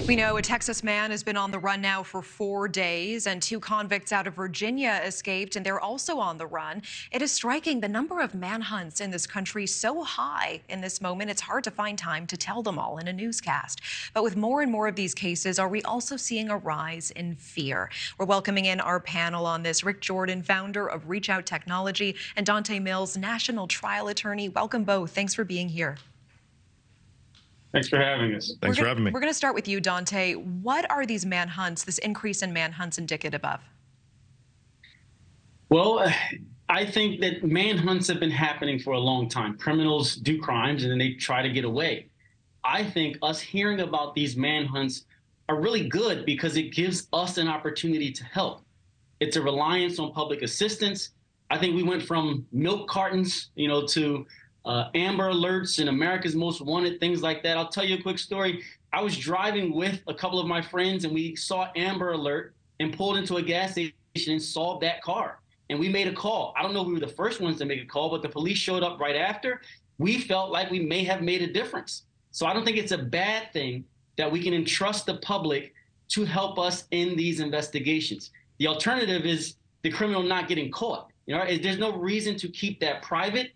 We know a Texas man has been on the run now for 4 days, and 2 convicts out of Virginia escaped, and they're also on the run. It is striking, the number of manhunts in this country so high in this moment, it's hard to find time to tell them all in a newscast. But with more and more of these cases, are we also seeing a rise in fear? We're welcoming in our panel on this. Rick Jordan, founder of Reach Out Technology, and Dante Mills, national trial attorney. Welcome both. Thanks for being here. Thanks for having us. Thanks for having me. We're going to start with you, Dante. What are these manhunts, this increase in manhunts, indicative of? Well, I think that manhunts have been happening for a long time. Criminals do crimes and then they try to get away. I think us hearing about these manhunts are really good because it gives us an opportunity to help. It's a reliance on public assistance. I think we went from milk cartons, to Amber Alerts and America's Most Wanted, things like that. I'll tell you a quick story. I was driving with a couple of my friends and we saw Amber Alert and pulled into a gas station and saw that car. And we made a call. I don't know if we were the first ones to make a call, but the police showed up right after. We felt like we may have made a difference. So I don't think it's a bad thing that we can entrust the public to help us in these investigations. The alternative is the criminal not getting caught. There's no reason to keep that private.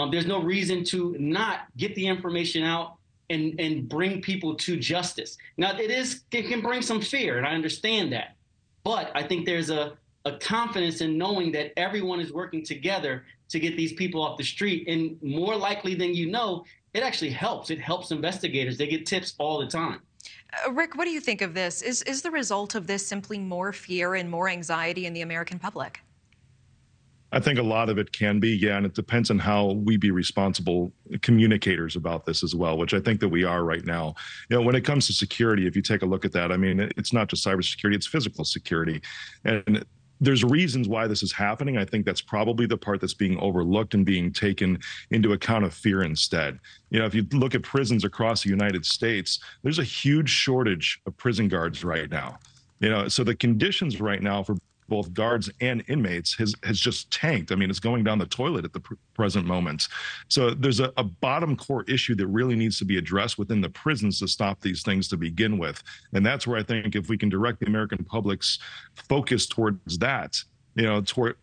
There's no reason to not get the information out and bring people to justice. Now, it can bring some fear, and I understand that. But I think there's a confidence in knowing that everyone is working together to get these people off the street. And more likely than you know, it actually helps. It helps investigators. They get tips all the time. Rick, what do you think of this? Is the result of this simply more fear and more anxiety in the American public? I think a lot of it can be, yeah, and it depends on how we be responsible communicators about this as well, which I think that we are right now. When it comes to security, if you take a look at that, I mean, it's not just cybersecurity, it's physical security. And there's reasons why this is happening. I think that's probably the part that's being overlooked and being taken into account of fear instead. If you look at prisons across the United States, there's a huge shortage of prison guards right now. So the conditions right now for both guards and inmates has just tanked. I mean, it's going down the toilet at the present moment. So there's a bottom core issue that really needs to be addressed within the prisons to stop these things to begin with. And that's where I think if we can direct the American public's focus towards that,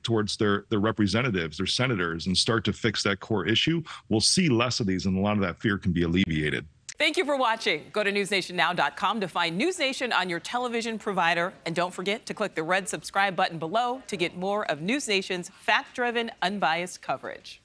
towards their representatives, their senators, and start to fix that core issue, we'll see less of these and a lot of that fear can be alleviated. Thank you for watching. Go to newsnationnow.com to find News Nation on your television provider. And don't forget to click the red subscribe button below to get more of News Nation's fact-driven, unbiased coverage.